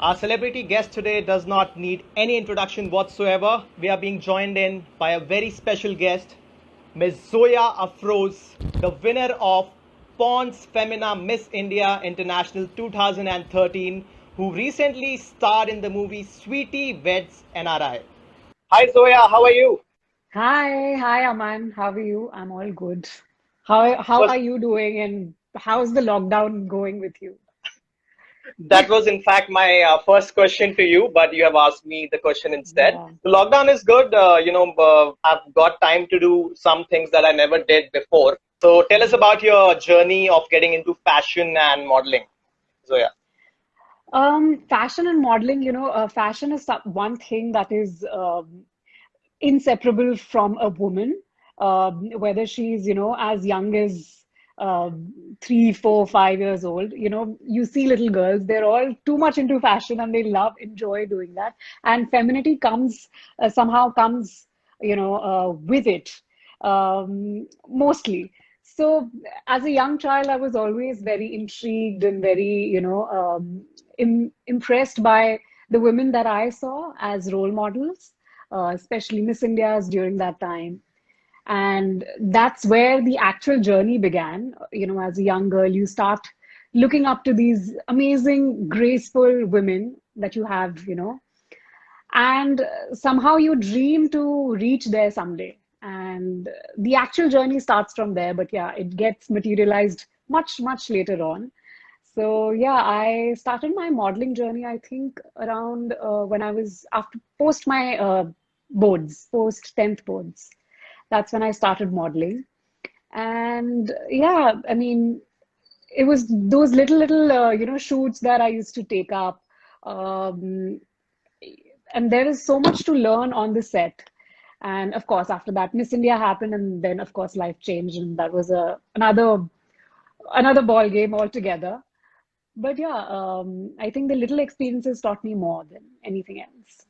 Our celebrity guest today does not need any introduction whatsoever. We are being joined in by a very special guest, Ms. Zoya Afroz, the winner of Pons Femina Miss India International 2013, who recently starred in the movie Sweetie Weds NRI. Hi Zoya, how are you? Hi, Aman. How are you? I'm all good. How Was are you doing, and how's the lockdown going with you? That was, in fact, my first question to you, but you have asked me the question instead. Yeah. The lockdown is good. I've got time to do some things that I never did before. So tell us about your journey of getting into fashion and modeling, Zoya. Fashion and modeling, fashion is one thing that is inseparable from a woman, whether she's, as young as 3, 4, 5 years old. You see little girls, they're all too much into fashion and they enjoy doing that. And femininity somehow comes, with it, mostly. So, as a young child, I was always very intrigued and very, impressed by the women that I saw as role models, especially Miss Indias during that time. And that's where the actual journey began. As a young girl, you start looking up to these amazing, graceful women that you have, and somehow you dream to reach there someday. And the actual journey starts from there, but yeah, it gets materialized much, much later on. So yeah, I started my modeling journey, I think, around when I was after post my boards, post 10th boards. That's when I started modeling. And yeah, I mean, it was those little, shoots that I used to take up. Um, and there is so much to learn on the set. And of course, after that, Miss India happened, and then of course life changed, and that was another ball game altogether. But yeah, I think the little experiences taught me more than anything else.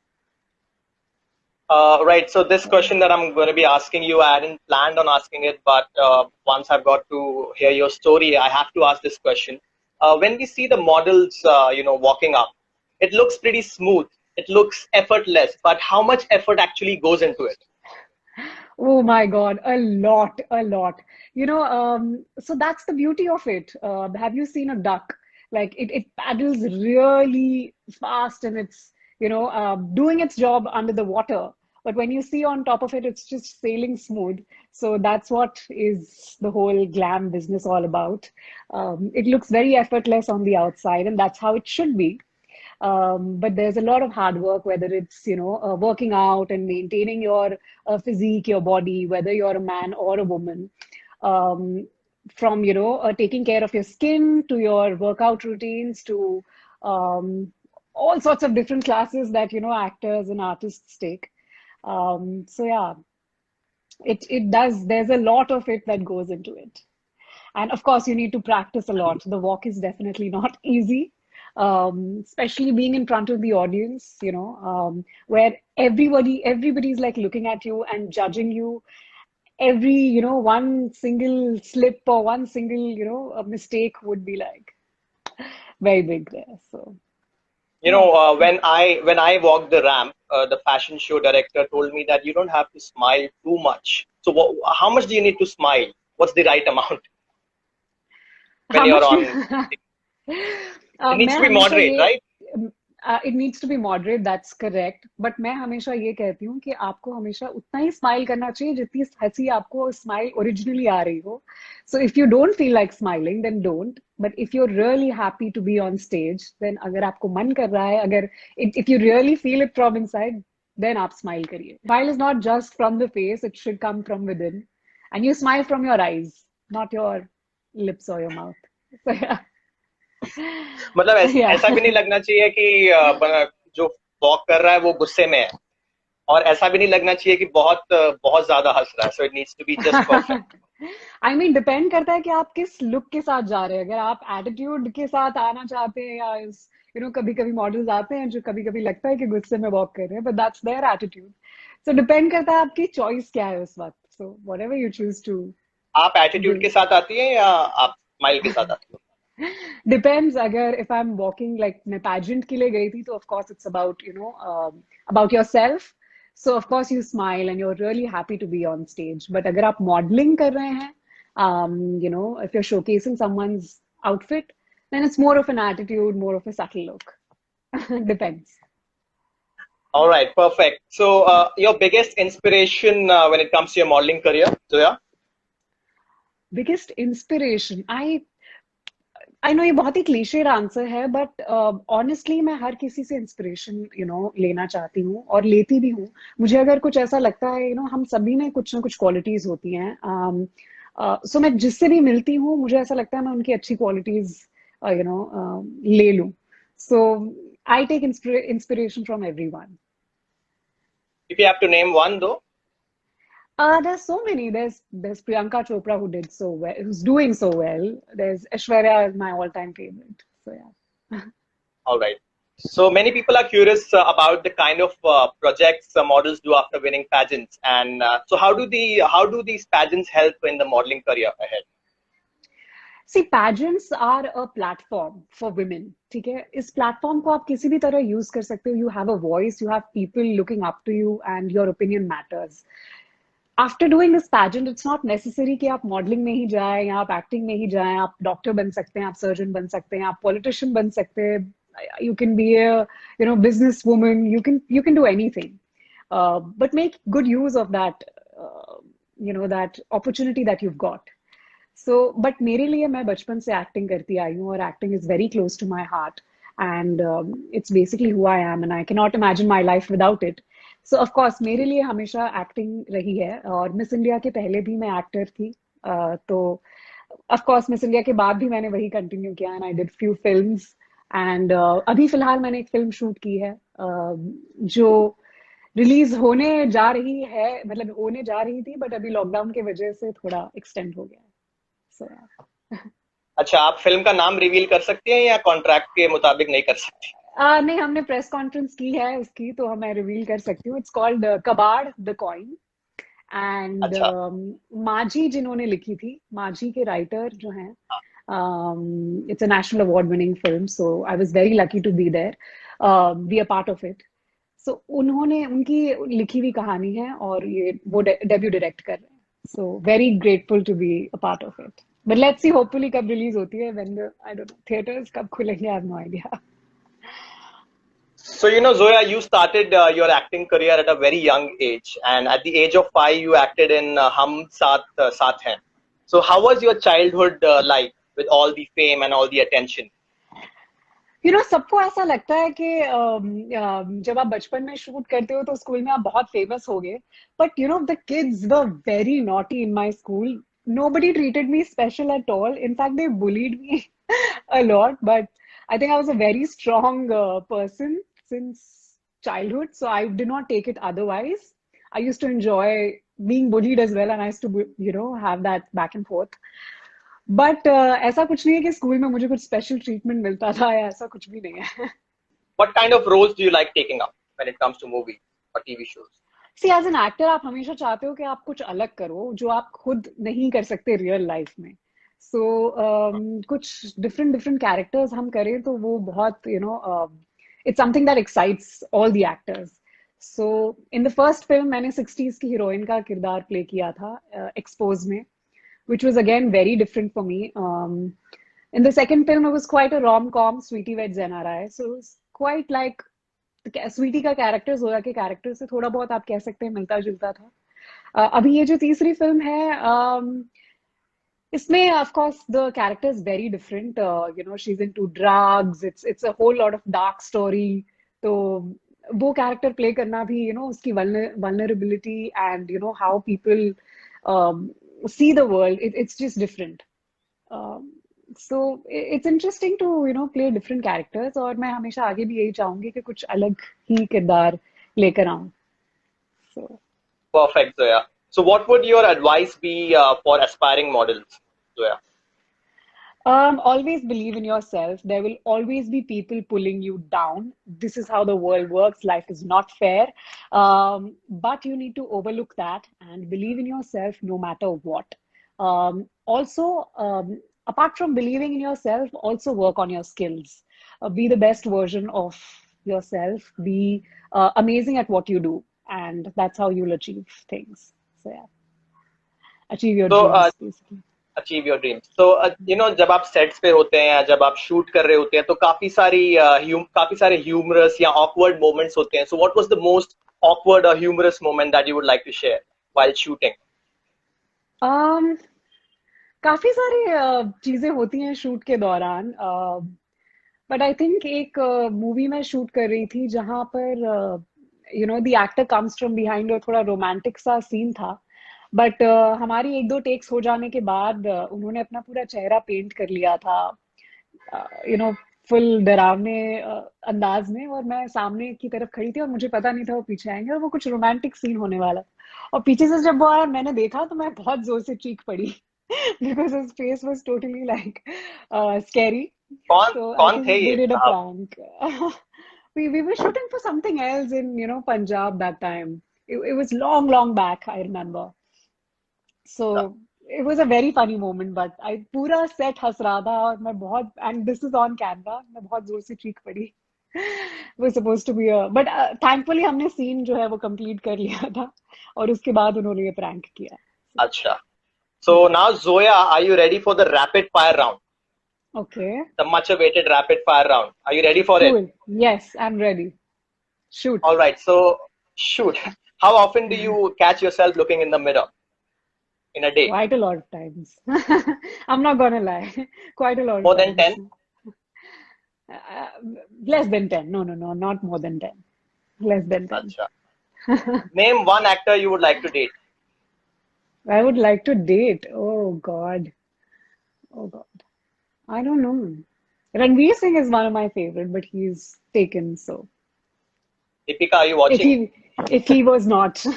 Right. So this Yeah. question that I'm going to be asking you, I hadn't planned on asking it, but once I've got to hear your story, I have to ask this question. When we see the models, walking up, it looks pretty smooth. It looks effortless, but how much effort actually goes into it? Oh my God, a lot, a lot. So that's the beauty of it. Have you seen a duck? Like it paddles really fast and it's, doing its job under the water. But when you see on top of it, it's just sailing smooth. So that's what is the whole glam business all about. It looks very effortless on the outside, and that's how it should be. But there's a lot of hard work, whether it's, working out and maintaining your physique, your body, whether you're a man or a woman. Um, from, taking care of your skin to your workout routines to um, all sorts of different classes that, actors and artists take. So yeah, it does. There's a lot of it that goes into it. And of course, you need to practice a lot. The walk is definitely not easy, especially being in front of the audience, where everybody's like looking at you and judging you. Every, one single slip or one single, a mistake would be like very big there. So, yeah. When I walked the ramp, the fashion show director told me that you don't have to smile too much. So how much do you need to smile? What's the right amount when How you're much do on? It needs मैं to be हमेशा moderate, ये right? It needs to be moderate, that's correct, but मैं हमेशा ये कहती हूँ कि आपको हमेशा उतना ही स्माइल करना चाहिए जितनी हंसी आपको स्माइल ओरिजिनली आ रही हो. So if you don't feel like smiling then don't, but if you are really happy to be on stage, then अगर आपको मन कर रहा है, अगर if you really feel it from inside, then आप स्माइल करिए. Smile is not just from the face, it should come from within, and you smile from your eyes, not your lips और your mouth. So yeah. मतलब Yeah. ऐसा भी नहीं लगना चाहिए कि जो वॉक कर रहा है वो गुस्से में है और ऐसा भी नहीं लगना चाहिए कि बहुत ज्यादा हंस रहा है so it needs to be just perfect. I mean depend करता है कि आप किस लुक के साथ जा रहे हैं. अगर आप एटीट्यूड के साथ आना चाहते हैं, या कभी कभी मॉडल्स आते हैं जो कभी कभी लगता है कि गुस्से में वॉक कर रहे हैं, but that's their attitude. So depend करता है आपकी चॉइस क्या है उस वक्त. So whatever you choose to आप एटीट्यूड गिव. के साथ आती हैं या आप स्माइल के साथ आती हैं? Depends. अगर if I'm walking like मैं pageant के लिए गई थी तो of course it's about about yourself. So of course you smile and you're really happy to be on stage. But अगर आप modeling कर रहे हैं, if you're showcasing someone's outfit, then it's more of an attitude, more of a subtle look. Depends. All right, perfect. So, your biggest inspiration when it comes to your modeling career, Zoya? Biggest inspiration. I know ये बहुत ही clichéd answer है but honestly मैं हर किसी से inspiration लेना चाहती हूँ और लेती भी हूँ. मुझे अगर कुछ ऐसा लगता है हम सभी में कुछ ना कुछ क्वालिटीज होती हैं. सो मैं जिससे भी मिलती हूँ मुझे ऐसा लगता है मैं उनकी अच्छी क्वालिटीज ले लूँ. So I take inspiration from everyone. If you have to name one, though. There's so many. There's Priyanka Chopra who did so well, who's doing so well. There's Aishwarya is my all-time favorite. So yeah. All right. So many people are curious about the kind of projects models do after winning pageants, and so how do these pageants help in the modeling career ahead? See, pageants are a platform for women. ठीक है, इस platform को आप किसी भी तरह use कर सकते हो. You have a voice, you have people looking up to you, and your opinion matters. After doing this pageant it's not necessary कि आप मॉडलिंग में ही जाए या आप एक्टिंग में ही जाए. आप डॉक्टर बन सकते हैं, आप सर्जन बन सकते हैं, आप पॉलिटिशियन बन सकते हैं. You can be business woman. You can do anything but make good use of that that opportunity that you've got. So but मेरे लिए मैं बचपन से एक्टिंग करती आई हूँ और acting is very close to my heart and it's basically who I am and I can not imagine my life without it. So of course मेरे लिए हमेशा एक्टिंग रही है और मिस इंडिया के पहले भी मैं एक्टर थी. तो ऑफ कोर्स मिस इंडिया के बाद भी मैंने वही कंटिन्यू किया and I did few films and अभी फिलहाल मैंने एक फिल्म शूट की है जो रिलीज होने जा रही है, मतलब होने जा रही थी बट अभी लॉकडाउन की वजह से थोड़ा एक्सटेंड हो गया है. सो अच्छा, आप फिल्म का नाम रिवील कर सकती हैं या कॉन्ट्रैक्ट के मुताबिक नहीं कर सकती? नहीं, हमने प्रेस कॉन्फ्रेंस की है उसकी तो मैं रिवील कर सकती हूँ. इट्स कॉल्ड कबाड़ द कॉइन एंड अच्छा. माझी जिन्होंने लिखी थी, माझी के राइटर जो हैं, it's a national award winning film. So I was very lucky to be there, be a part of it. So उन्होंने उनकी लिखी हुई कहानी है और ये वो डेब्यू डायरेक्ट कर रहे हैं. So very grateful to be a part of it. But let's see hopefully कब रिलीज होती है, when I don't know theatres कब खुलेंगे, I have no idea. So, Zoya, you started your acting career at a very young age, and at the age of 5, you acted in Hum Saath Hain. So, how was your childhood like with all the fame and all the attention? सबको ऐसा लगता है कि जब आप बचपन में shoot करते हो तो स्कूल में आप बहुत फेमस हो गए. But the kids were very naughty in my school. Nobody treated me special at all. In fact, they bullied me a lot. But I think I was a very strong person since childhood, so I did not take it otherwise. I used to enjoy being bullied as well, and I used to, have that back and forth. But ऐसा कुछ नहीं है कि school में मुझे कुछ special treatment मिलता था या ऐसा कुछ भी नहीं है. What kind of roles do you like taking up when it comes to movies or TV shows? See as an actor आप हमेशा चाहते हो कि आप कुछ अलग करो जो आप खुद नहीं कर सकते रियल लाइफ में. सो कुछ डिफरेंट डिफरेंट कैरेक्टर्स हम करें तो वो बहुत it's something that excites all the actors. So in the first film मैंने 60s की हीरोइन का किरदार प्ले किया था एक्सपोज में, which was again very different for me. In the second film, it was quite a rom-com, Sweetie Weds NRI. So it was quite like Sweety का character Zoya के character से थोड़ा बहुत आप कह सकते हैं मिलता जुलता था. अभी ये जो तीसरी फिल्म है इसमें of course the character is very different. She is into drugs. It's a whole lot of dark story. तो वो कैरेक्टर प्ले करना भी उसकी vulnerability and how people see the world, it's just different. So it's interesting to play different characters और मैं हमेशा आगे भी यही चाहूंगी कि कुछ अलग ही किरदार लेकर आऊं. So Perfect, Zoya. So, what would your advice be for aspiring models, Zoya? always believe in yourself. There will always be people pulling you down. This is how the world works. Life is not fair. But you need to overlook that and believe in yourself no matter what. Also, apart from believing in yourself, also work on your skills. Be the best version of yourself. Be amazing at what you do, and that's how you'll achieve things. So yeah, achieve your So dreams, basically. Achieve your dreams तो जब आप sets पे होते हैं या जब आप shoot कर रहे होते हैं तो काफी सारे ह्यूमरस या ऑकवर्ड मोमेंट्स होते हैं. So what was the most awkward और humorous moment that you would like to share while shooting? um, काफी सारी चीजें होती हैं शूट के दौरान. बट आई थिंक एक मूवी में शूट कर रही थी जहां पर the actor comes from behind और थोड़ा रोमांटिक सा सीन था. बट हमारी एक दो टेक्स हो जाने के बाद उन्होंने अपना पूरा चेहरा पेंट कर लिया था, यू नो फुल डरावने अंदाज में, और मैं सामने की तरफ खड़ी थी और मुझे पता नहीं था वो पीछे आएंगे और वो कुछ रोमांटिक सीन होने वाला था. और पीछे से जब वो आया मैंने देखा तो मैं बहुत जोर से चीख पड़ी because his face was totally like scary. कौन So I कौन थे think they ये did a साहब? prank. We were shooting for something else in Punjab that time. It was long, long back, I remember. So it was a very funny moment, but I पूरा set हंस रहा था और मैं बहुत, and this is on camera, मैं बहुत जोर से चीख पड़ी. It was supposed to be a, but thankfully हमने scene जो है वो complete कर लिया था और उसके बाद उन्होंने ये prank किया. अच्छा. So now Zoya, are you ready for the rapid fire round? Okay, The much awaited rapid fire round. Are you ready for it? cool. Yes, I'm ready. Shoot. All right. So shoot. How often do you catch yourself looking in the mirror in a day? Quite a lot of times. I'm not gonna lie. Quite a lot of More than times. 10? Uh, Less than 10. No, no, no, not more than 10. Less than 10. Acha. Name one actor you would like to date. I would like to date. Oh God. Oh God. I don't know. Ranveer Singh is one of my favorite, but he's taken, so Deepika, are you if watching? he was not. So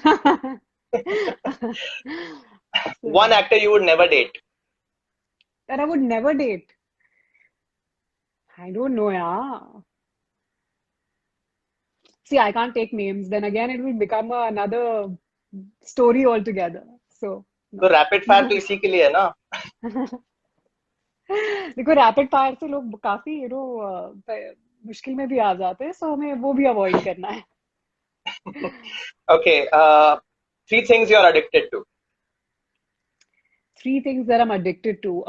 One yeah. actor you would never date. That I would never date. I don't know, yeah. See, I can't take names. Then again, it will become another story altogether. So, तो no. Rapid fire तो इसी के लिए है ना. देखो rapid fire से लोग काफी मुश्किल में भी आ जाते हैं, सो हमें वो भी अवॉइड करना है. Okay. Three things you are addicted to. Three things that I'm addicted to.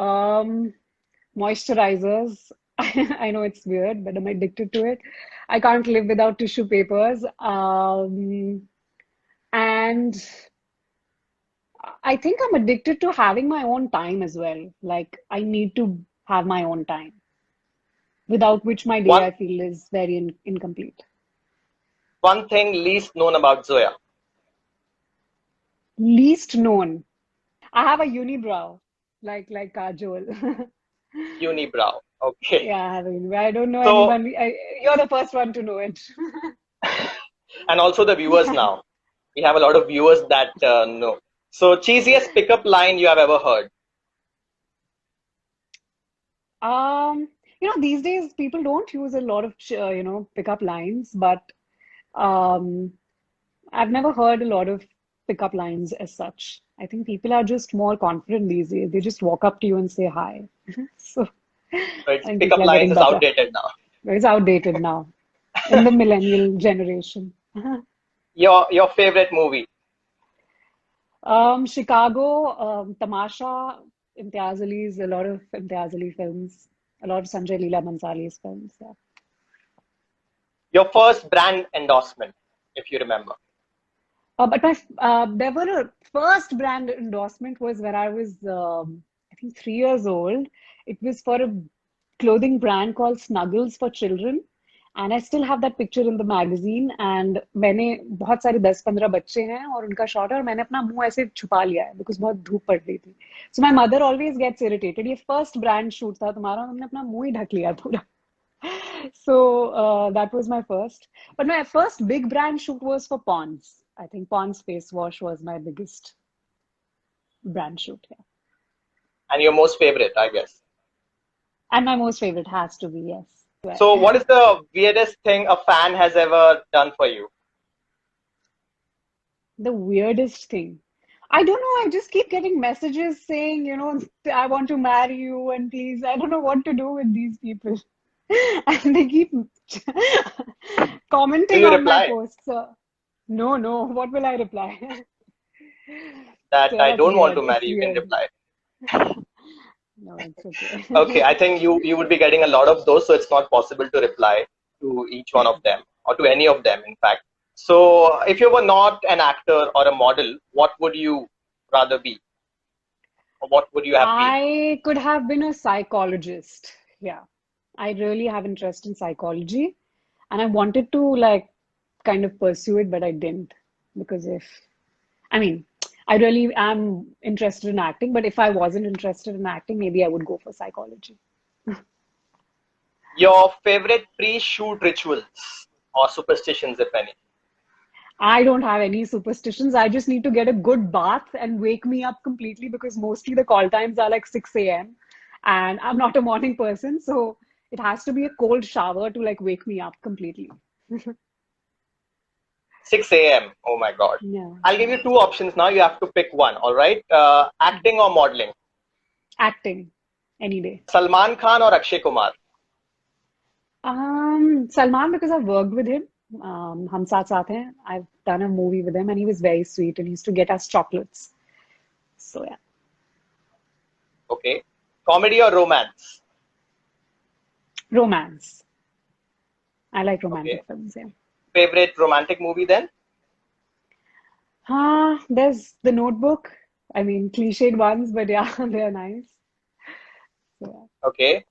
Moisturizers. I know it's weird, but I'm addicted to it. I can't live without tissue papers. And I think I'm addicted to having my own time as well. Like, I need to have my own time, without which my day One I feel is very incomplete. one thing least known about Zoya. Least known. I have a unibrow, like Kajol. Unibrow. Okay. Yeah, I have a unibrow. I don't know So anyone. You're the first one to know it. and also the viewers now. We have a lot of viewers that know. So cheesiest pickup line you have ever heard. These days people don't use a lot of pickup lines, but um, I've never heard a lot of pickup lines as such. I think people are just more confident these days. They just walk up to you and say hi. So So I it's think pickup people are lines getting is better. outdated now. It's outdated now in the millennial generation. Your favorite movie. Chicago, Tamasha, Imtiaz Ali's, a lot of Imtiaz Ali films, a lot of Sanjay Leela Bhansali's films. Yeah. Your first brand endorsement, if you remember. But there were a first brand endorsement was when I was, I think, 3 years old. It was for a clothing brand called Snuggles for Children. And I still have that picture in the magazine. And मैंने बहुत सारे 10-15 बच्चे हैं और उनका shot है और मैंने अपना मुंह ऐसे छुपा लिया है because बहुत धूप पड़ रही थी. So my mother always gets irritated. ये first brand shoot था तुम्हारा और हमने अपना मुंह ही ढक लिया पूरा. So that was my first. But my first big brand shoot was for Pond's. I think Pond's face wash was my biggest brand shoot. Yeah. And your most favorite, I guess. And my most favorite has to be, yes. So what is the weirdest thing a fan has ever done for you? The weirdest thing. I don't know. I just keep getting messages saying, I want to marry you and please, I don't know what to do with these people. And they keep Do commenting you on my reply posts. No, no, what will I reply? that So I that's don't want to weird. It's marry? You can weird. reply. No, it's okay. Okay, I think you would be getting a lot of those, so it's not possible to reply to each one of them or to any of them, in fact. So, if you were not an actor or a model, what would you rather be, or what would you have been? I could have been a psychologist. Yeah. I really have interest in psychology and I wanted to like kind of pursue it, but I didn't because I mean, I really am interested in acting, but if I wasn't interested in acting, maybe I would go for psychology. Your favorite pre-shoot rituals or superstitions, if any? I don't have any superstitions. I just need to get a good bath and wake me up completely because mostly the call times are like 6 a.m. and I'm not a morning person, so it has to be a cold shower to like wake me up completely. 6 a.m. Oh my God. Yeah, I'll give yeah. you two options now. You have to pick one, all right? Acting or modeling? Acting any day. Salman Khan or Akshay Kumar? Salman because I've worked with him. Hum Saath Saath Hain. I've done a movie with him and he was very sweet and he used to get us chocolates. So yeah, Okay. Comedy or romance? romance. I like Okay. romantic films, yeah. Favorite romantic movie then? There's The Notebook. I mean, cliched ones, but yeah, they're nice. So yeah. Okay.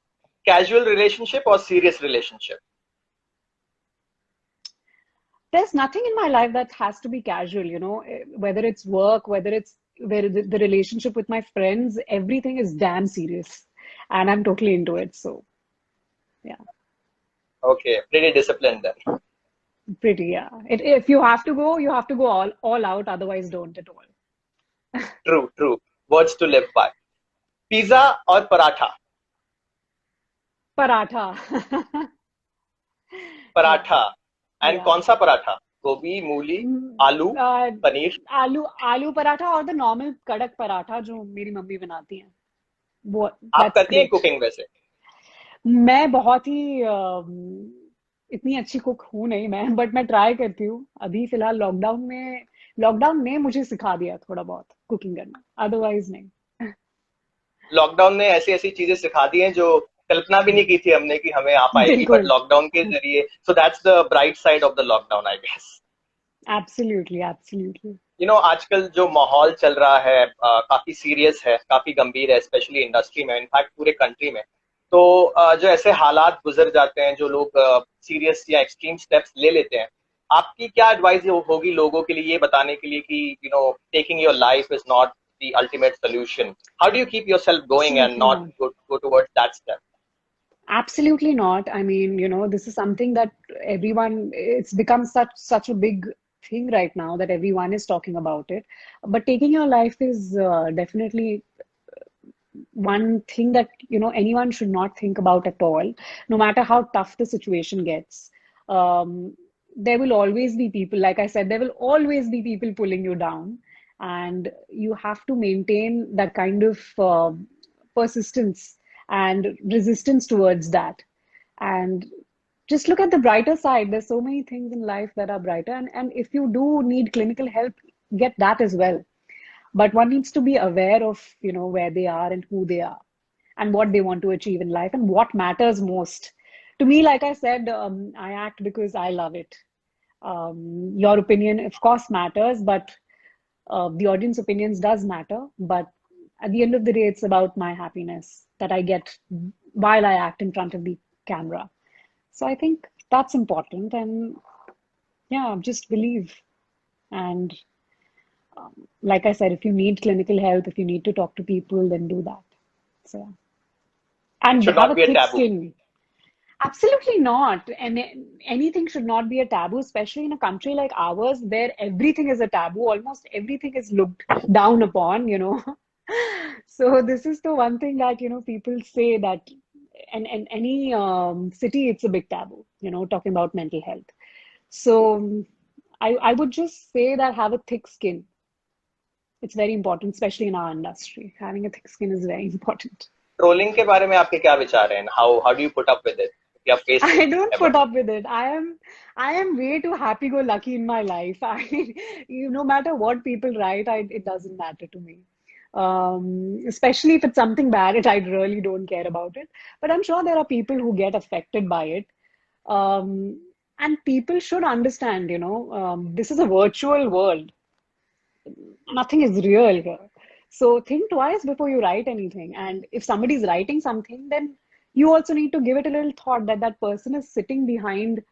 Casual relationship or serious relationship? There's nothing in my life that has to be casual, whether it's work, whether it's where the relationship with my friends, everything is damn serious. And I'm totally into it. So yeah, Okay. Pretty disciplined then. pretty, yeah. If you have to go, you have to go all out, otherwise don't at all. True, true. Words to live by. Pizza or paratha? Paratha. Yeah, Paratha. And yeah. कौन सा पराठा? गोभी, मूली, Mm, आलू, uh, paneer. आलू पराठा और the normal कड़क पराठा जो मेरी मम्मी बनाती हैं वो आप दैट्स करती हैं ग्रेट कुकिंग वैसे? मैं बहुत ही इतनी अच्छी कुक हूँ नहीं मैं बट मैं ट्राई करती हूँ अभी फिलहाल लॉकडाउन ने मुझे सिखा दिया थोड़ा बहुत कुकिंग करना अदरवाइज नहीं लॉकडाउन ने ऐसी ऐसी चीजें सिखा दी हैं जो कल्पना भी नहीं की थी हमने कि हमें आ पाएगी, बट बिल्कुल लॉकडाउन के जरिए, so that's the bright side of the lockdown, I guess. Absolutely absolutely आजकल जो माहौल चल रहा है काफी सीरियस है, काफी गंभीर है, स्पेशली इंडस्ट्री में, इनफैक्ट पूरे कंट्री में. तो जो ऐसे हालात गुजर जाते हैं, जो लोग सीरियस या एक्सट्रीम स्टेप्स ले लेते हैं, आपकी क्या एडवाइस होगी लोगों के लिए ये बताने के लिए कि taking your life is not the ultimate solution? How do you keep yourself going and absolutely not not go towards that step? Absolutely not. I mean, this is something that it's become such a big thing right now that everyone is talking about it. But taking your life is definitely one thing that, anyone should not think about at all, no matter how tough the situation gets. Um, there will always be people, like I said, there will always be people pulling you down, and you have to maintain that kind of persistence and resistance towards that. And just look at the brighter side. There's so many things in life that are brighter. And if you do need clinical help, get that as well. But one needs to be aware of, where they are and who they are and what they want to achieve in life and what matters most. To me, like I said, I act because I love it. Your opinion, of course, matters, but the audience opinions does matter. But at the end of the day, it's about my happiness that I get while I act in front of the camera. So I think that's important. And yeah, just believe. And like I said, if you need clinical help, if you need to talk to people, then do that. So, yeah. It And should have not a be a thick taboo. skin. Absolutely not. And anything should not be a taboo, especially in a country like ours where everything is a taboo. Almost everything is looked down upon. So this is the one thing that, people say that, and any city, it's a big taboo, talking about mental health. So I would just say that have a thick skin. It's very important, especially in our industry. Having a thick skin is very important. Trolling के बारे में आपके क्या विचार हैं? How do you put up with it? You have faced it I don't ever? put up with it. I am way too happy-go-lucky in my life. No matter what people write, it doesn't matter to me. Especially if it's something bad, I really don't care about it. But I'm sure there are people who get affected by it. Um, and people should understand, this is a virtual world. Nothing is real here. So think twice before you write anything. And if somebody's writing something, then you also need to give it a little thought that that person is sitting behind,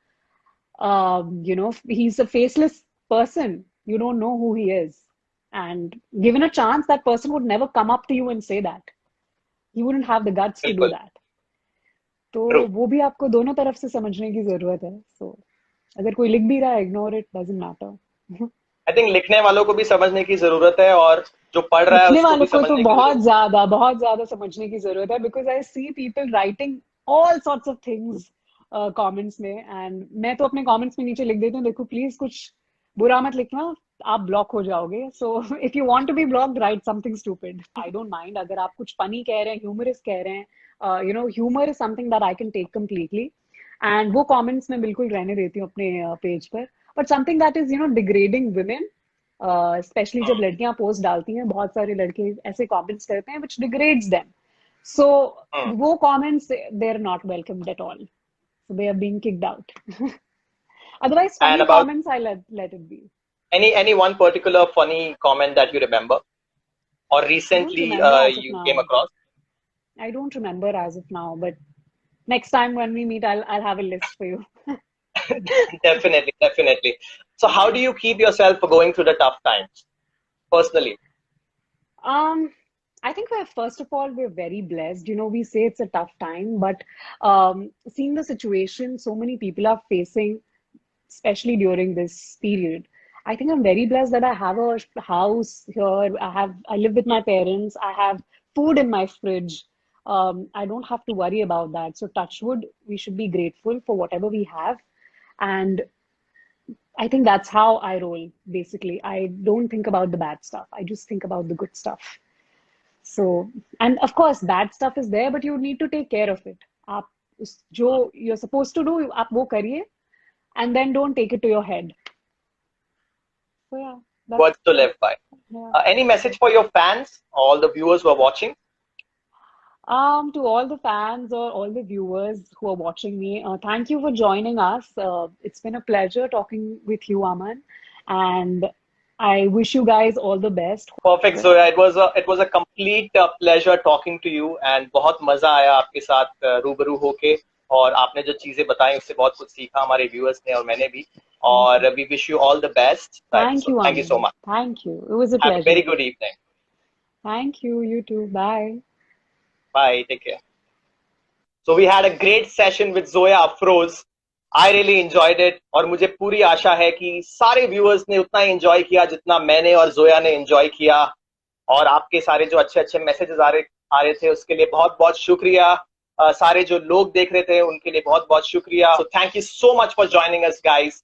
he's a faceless person. You don't know who he is. And given a chance, that person would never come up to you and say that. He wouldn't have the guts to do बिल्कुल that. तो true. वो भी आपको दोनों तरफ से समझने की जरूरत है. So अगर कोई लिख भी रहा है, ignore it, doesn't matter. I think लिखने वालों को भी समझने की जरूरत है और जो पढ़ रहा है लिखने उसको भी वालों को तो समझने की जरूरत बहुत ज्यादा समझने की जरूरत है, because I see people writing all sorts of things comments में, एंड मैं तो अपने कमेंट्स में नीचे लिख देती हूँ, देखो प्लीज कुछ बुरा मत लिखना, आप ब्लॉक हो जाओगे. So if you want to be blocked, write something stupid. I don't mind अगर आप कुछ फनी कह रहे हैं, ह्यूमरस कह रहे हैं. Humour is something that I can take completely, and वो कमेंट्स में बिल्कुल रहने देती हूँ अपने पेज पर. But something that is degrading women, specially जब लड़कियां पोस्ट डालती हैं, बहुत सारे लड़के ऐसे कमेंट्स करते हैं which degrades them. So वो comments, they're not welcomed at all. So they are being kicked out. Otherwise, and funny about comments, I let it be. any one particular funny comment that you remember or I don't recently remember as of you now. came across? I don't remember as of now, but next time when we meet, I'll have a list for you. Definitely. So how do you keep yourself going through the tough times personally? Um, I think first of all, we're very blessed. We say it's a tough time, but seeing the situation so many people are facing, especially during this period, I think I'm very blessed that I have a house here. I live with my parents. I have food in my fridge. I don't have to worry about that. So touch wood, we should be grateful for whatever we have. And I think that's how I roll, basically. I don't think about the bad stuff. I just think about the good stuff. So, and of course, bad stuff is there, but you need to take care of it. आप जो you're supposed to do, आप वो करिए, and then don't take it to your head. So yeah, Words to live by. yeah. Any message for your fans, all the viewers who are watching? To all the fans or all the viewers who are watching me, thank you for joining us. It's been a pleasure talking with you, Aman, and I wish you guys all the best. Perfect, Zoya. It was a complete pleasure talking to you and बहुत मजा आया आपके साथ रूबरू होके, और आपने जो चीजें बताई उससे बहुत कुछ सीखा हमारे व्यूअर्स ने और मैंने भी, और we wish you all the best. Thank you, Thank you so Aman. much. Thank you. It was a Have a very pleasure. good evening. Thank you. You too. Bye. Bye. Take care. So we had a great session with Zoya Afroz. I really enjoyed it और मुझे पूरी आशा है कि सारे viewers ने उतना ही enjoy किया जितना मैंने और जोया ने एंजॉय किया, और आपके सारे जो अच्छे अच्छे मैसेजेस आ रहे थे उसके लिए बहुत बहुत शुक्रिया. सारे जो लोग देख रहे थे उनके लिए बहुत बहुत शुक्रिया. So thank you so much for joining us, guys.